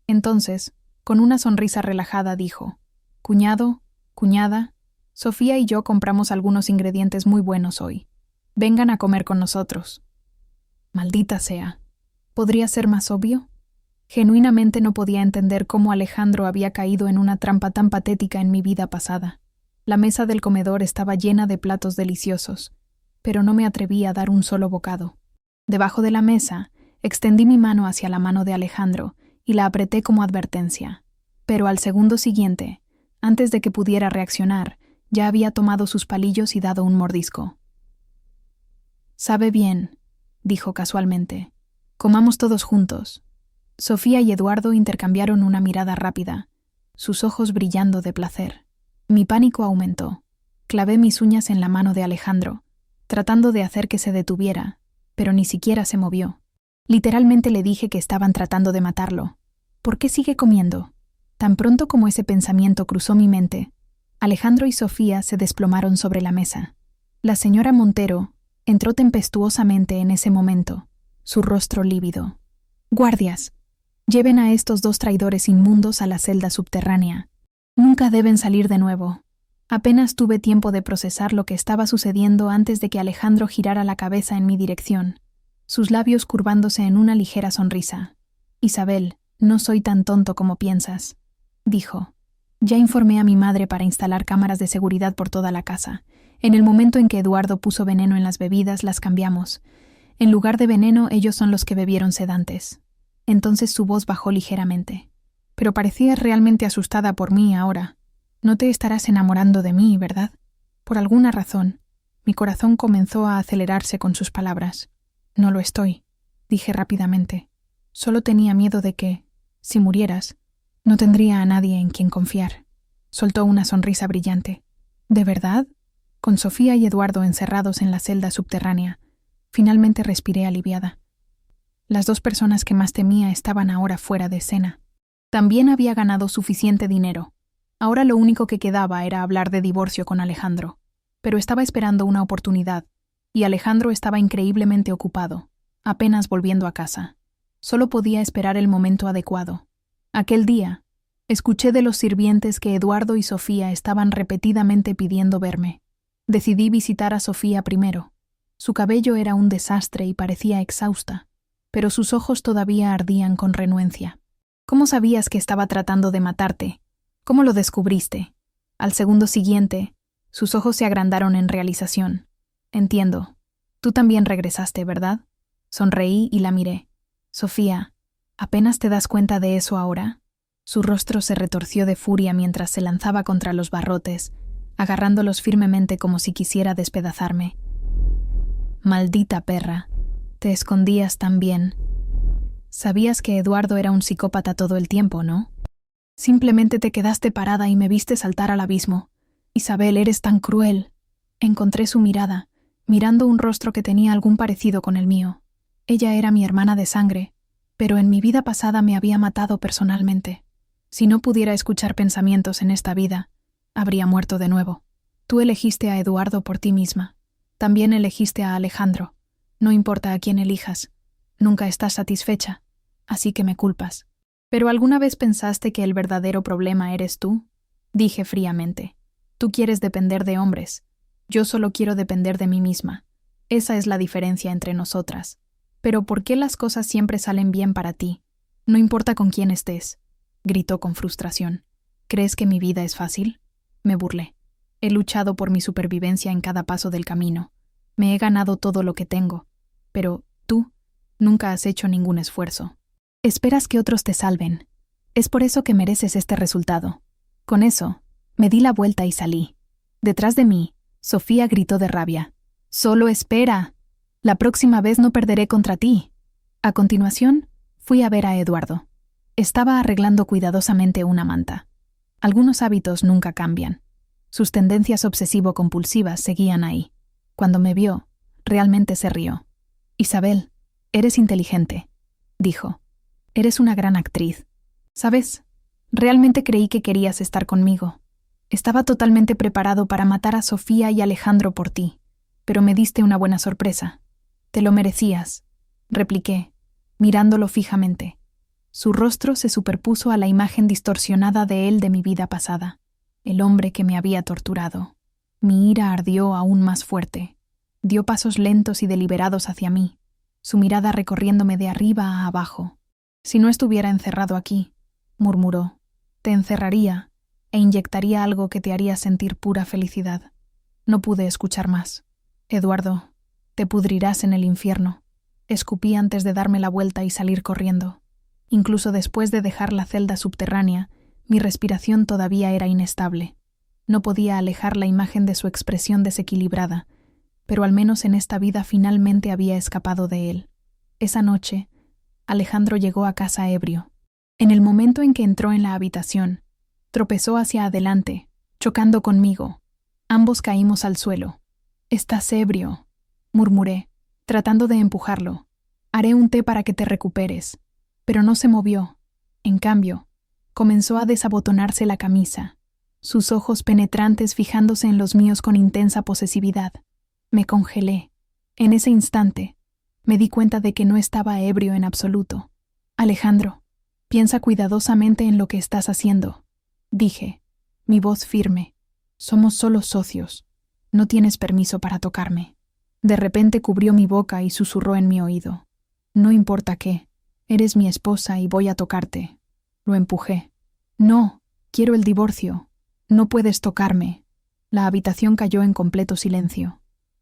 Entonces, con una sonrisa relajada, dijo: «Cuñado, cuñada, Sofía y yo compramos algunos ingredientes muy buenos hoy. Vengan a comer con nosotros». Maldita sea. ¿Podría ser más obvio? Genuinamente no podía entender cómo Alejandro había caído en una trampa tan patética en mi vida pasada. La mesa del comedor estaba llena de platos deliciosos, pero no me atreví a dar un solo bocado. Debajo de la mesa, extendí mi mano hacia la mano de Alejandro y la apreté como advertencia. Pero al segundo siguiente, antes de que pudiera reaccionar, ya había tomado sus palillos y dado un mordisco. «Sabe bien», dijo casualmente. «Comamos todos juntos». Sofía y Eduardo intercambiaron una mirada rápida, sus ojos brillando de placer. Mi pánico aumentó. Clavé mis uñas en la mano de Alejandro, tratando de hacer que se detuviera, pero ni siquiera se movió. Literalmente le dije que estaban tratando de matarlo. ¿Por qué sigue comiendo? Tan pronto como ese pensamiento cruzó mi mente, Alejandro y Sofía se desplomaron sobre la mesa. La señora Montero entró tempestuosamente en ese momento, su rostro lívido. «Guardias, lleven a estos dos traidores inmundos a la celda subterránea. Nunca deben salir de nuevo». Apenas tuve tiempo de procesar lo que estaba sucediendo antes de que Alejandro girara la cabeza en mi dirección, sus labios curvándose en una ligera sonrisa. «Isabel, no soy tan tonto como piensas», dijo. «Ya informé a mi madre para instalar cámaras de seguridad por toda la casa, En el momento en que Eduardo puso veneno en las bebidas, las cambiamos. En lugar de veneno, ellos son los que bebieron sedantes. Entonces su voz bajó ligeramente. Pero parecías realmente asustada por mí ahora. No te estarás enamorando de mí, ¿verdad? Por alguna razón, mi corazón comenzó a acelerarse con sus palabras. No lo estoy, dije rápidamente. Solo tenía miedo de que, si murieras, no tendría a nadie en quien confiar. Soltó una sonrisa brillante. ¿De verdad? Con Sofía y Eduardo encerrados en la celda subterránea, finalmente respiré aliviada. Las dos personas que más temía estaban ahora fuera de escena. También había ganado suficiente dinero. Ahora lo único que quedaba era hablar de divorcio con Alejandro. Pero estaba esperando una oportunidad, y Alejandro estaba increíblemente ocupado, apenas volviendo a casa. Solo podía esperar el momento adecuado. Aquel día, escuché de los sirvientes que Eduardo y Sofía estaban repetidamente pidiendo verme. Decidí visitar a Sofía primero. Su cabello era un desastre y parecía exhausta, pero sus ojos todavía ardían con renuencia. ¿Cómo sabías que estaba tratando de matarte? ¿Cómo lo descubriste? Al segundo siguiente, sus ojos se agrandaron en realización. Entiendo. Tú también regresaste, ¿verdad? Sonreí y la miré. Sofía, ¿apenas te das cuenta de eso ahora? Su rostro se retorció de furia mientras se lanzaba contra los barrotes, agarrándolos firmemente como si quisiera despedazarme. Maldita perra, te escondías tan bien. Sabías que Eduardo era un psicópata todo el tiempo, ¿no? Simplemente te quedaste parada y me viste saltar al abismo. Isabel, eres tan cruel. Encontré su mirada, mirando un rostro que tenía algún parecido con el mío. Ella era mi hermana de sangre, pero en mi vida pasada me había matado personalmente. Si no pudiera escuchar pensamientos en esta vida, habría muerto de nuevo. Tú elegiste a Eduardo por ti misma. También elegiste a Alejandro. No importa a quién elijas. Nunca estás satisfecha, así que me culpas. ¿Pero alguna vez pensaste que el verdadero problema eres tú? Dije fríamente. Tú quieres depender de hombres. Yo solo quiero depender de mí misma. Esa es la diferencia entre nosotras. Pero ¿por qué las cosas siempre salen bien para ti? No importa con quién estés, gritó con frustración. ¿Crees que mi vida es fácil? Me burlé. He luchado por mi supervivencia en cada paso del camino. Me he ganado todo lo que tengo. Pero tú nunca has hecho ningún esfuerzo. Esperas que otros te salven. Es por eso que mereces este resultado. Con eso, me di la vuelta y salí. Detrás de mí, Sofía gritó de rabia. «¡Solo espera! La próxima vez no perderé contra ti». A continuación, fui a ver a Eduardo. Estaba arreglando cuidadosamente una manta. Algunos hábitos nunca cambian. Sus tendencias obsesivo-compulsivas seguían ahí. Cuando me vio, realmente se rió. «Isabel, eres inteligente», dijo. «Eres una gran actriz. ¿Sabes? Realmente creí que querías estar conmigo. Estaba totalmente preparado para matar a Sofía y Alejandro por ti, pero me diste una buena sorpresa. Te lo merecías», repliqué, mirándolo fijamente. Su rostro se superpuso a la imagen distorsionada de él de mi vida pasada, el hombre que me había torturado. Mi ira ardió aún más fuerte. Dio pasos lentos y deliberados hacia mí, su mirada recorriéndome de arriba a abajo. «Si no estuviera encerrado aquí», murmuró, «te encerraría e inyectaría algo que te haría sentir pura felicidad». No pude escuchar más. «Eduardo, te pudrirás en el infierno», escupí antes de darme la vuelta y salir corriendo. Incluso después de dejar la celda subterránea, mi respiración todavía era inestable. No podía alejar la imagen de su expresión desequilibrada, pero al menos en esta vida finalmente había escapado de él. Esa noche, Alejandro llegó a casa ebrio. En el momento en que entró en la habitación, tropezó hacia adelante, chocando conmigo. Ambos caímos al suelo. «Estás ebrio», murmuré, tratando de empujarlo. «Haré un té para que te recuperes». Pero no se movió. En cambio, comenzó a desabotonarse la camisa, sus ojos penetrantes fijándose en los míos con intensa posesividad. Me congelé. En ese instante, me di cuenta de que no estaba ebrio en absoluto. «Alejandro, piensa cuidadosamente en lo que estás haciendo», dije, mi voz firme. «Somos solo socios. No tienes permiso para tocarme». De repente cubrió mi boca y susurró en mi oído. «No importa qué. Eres mi esposa y voy a tocarte». Lo empujé. «No, quiero el divorcio. No puedes tocarme». La habitación cayó en completo silencio.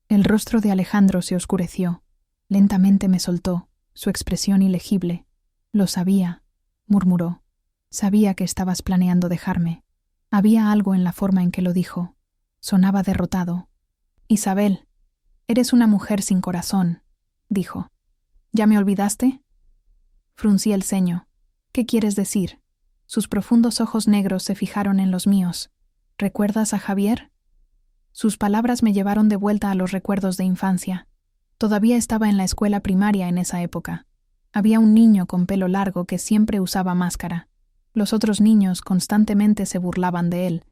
El rostro de Alejandro se oscureció. Lentamente me soltó, su expresión ilegible. Lo sabía, murmuró. Sabía que estabas planeando dejarme. Había algo en la forma en que lo dijo. Sonaba derrotado. Isabel, eres una mujer sin corazón, dijo. ¿Ya me olvidaste? Fruncí el ceño. ¿Qué quieres decir? Sus profundos ojos negros se fijaron en los míos. ¿Recuerdas a Javier? Sus palabras me llevaron de vuelta a los recuerdos de infancia. Todavía estaba en la escuela primaria en esa época. Había un niño con pelo largo que siempre usaba máscara. Los otros niños constantemente se burlaban de él,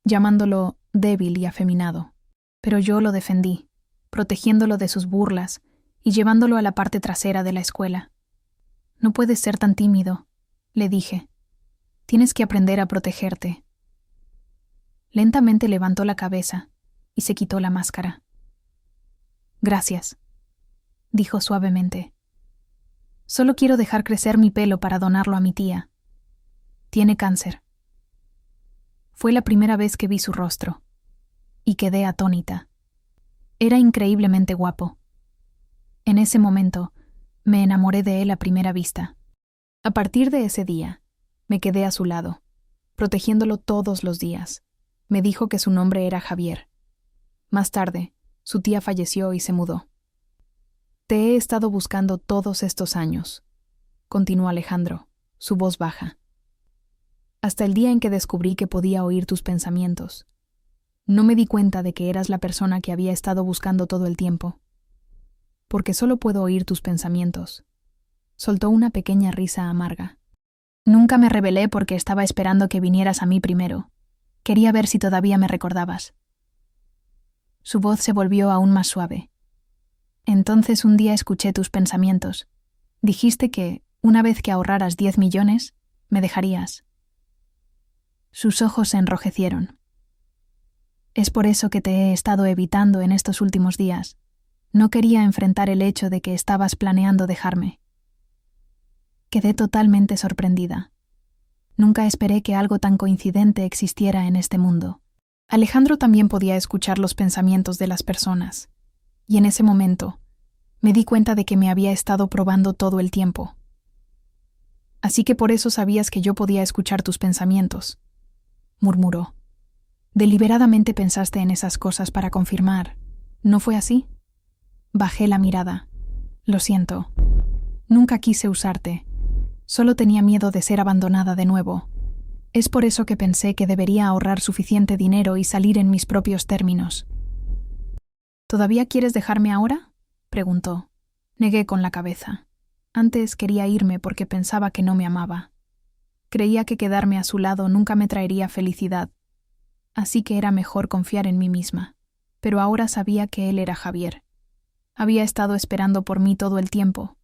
llamándolo débil y afeminado. Pero yo lo defendí, protegiéndolo de sus burlas y llevándolo a la parte trasera de la escuela. No puedes ser tan tímido, le dije. Tienes que aprender a protegerte. Lentamente levantó la cabeza y se quitó la máscara. Gracias, dijo suavemente. Solo quiero dejar crecer mi pelo para donarlo a mi tía. Tiene cáncer. Fue la primera vez que vi su rostro, y quedé atónita. Era increíblemente guapo. En ese momento, me enamoré de él a primera vista. A partir de ese día, me quedé a su lado, protegiéndolo todos los días. Me dijo que su nombre era Javier. Más tarde, su tía falleció y se mudó. Te he estado buscando todos estos años, continuó Alejandro, su voz baja. Hasta el día en que descubrí que podía oír tus pensamientos. No me di cuenta de que eras la persona que había estado buscando todo el tiempo. Porque solo puedo oír tus pensamientos. Soltó una pequeña risa amarga. Nunca me rebelé porque estaba esperando que vinieras a mí primero. Quería ver si todavía me recordabas. Su voz se volvió aún más suave. Entonces un día escuché tus pensamientos. Dijiste que, una vez que ahorraras 10 millones, me dejarías. Sus ojos se enrojecieron. Es por eso que te he estado evitando en estos últimos días. No quería enfrentar el hecho de que estabas planeando dejarme. Quedé totalmente sorprendida. Nunca esperé que algo tan coincidente existiera en este mundo. Alejandro también podía escuchar los pensamientos de las personas. Y en ese momento, me di cuenta de que me había estado probando todo el tiempo. Así que por eso sabías que yo podía escuchar tus pensamientos, murmuró. Deliberadamente pensaste en esas cosas para confirmar. ¿No fue así? Bajé la mirada. Lo siento. Nunca quise usarte. Solo tenía miedo de ser abandonada de nuevo. Es por eso que pensé que debería ahorrar suficiente dinero y salir en mis propios términos. ¿Todavía quieres dejarme ahora?, preguntó. Negué con la cabeza. Antes quería irme porque pensaba que no me amaba. Creía que quedarme a su lado nunca me traería felicidad. Así que era mejor confiar en mí misma. Pero ahora sabía que él era Javier. Había estado esperando por mí todo el tiempo.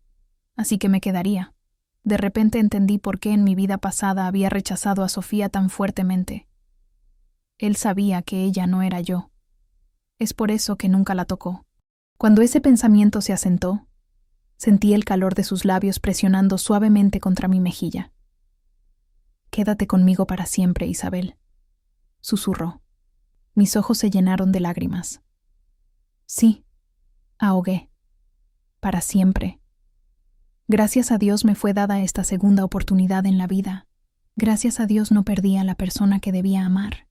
Así que me quedaría. De repente entendí por qué en mi vida pasada había rechazado a Sofía tan fuertemente. Él sabía que ella no era yo. Es por eso que nunca la tocó. Cuando ese pensamiento se asentó, sentí el calor de sus labios presionando suavemente contra mi mejilla. Quédate conmigo para siempre, Isabel, susurró. Mis ojos se llenaron de lágrimas. Sí, ahogué. Para siempre. Gracias a Dios me fue dada esta segunda oportunidad en la vida. Gracias a Dios no perdí a la persona que debía amar.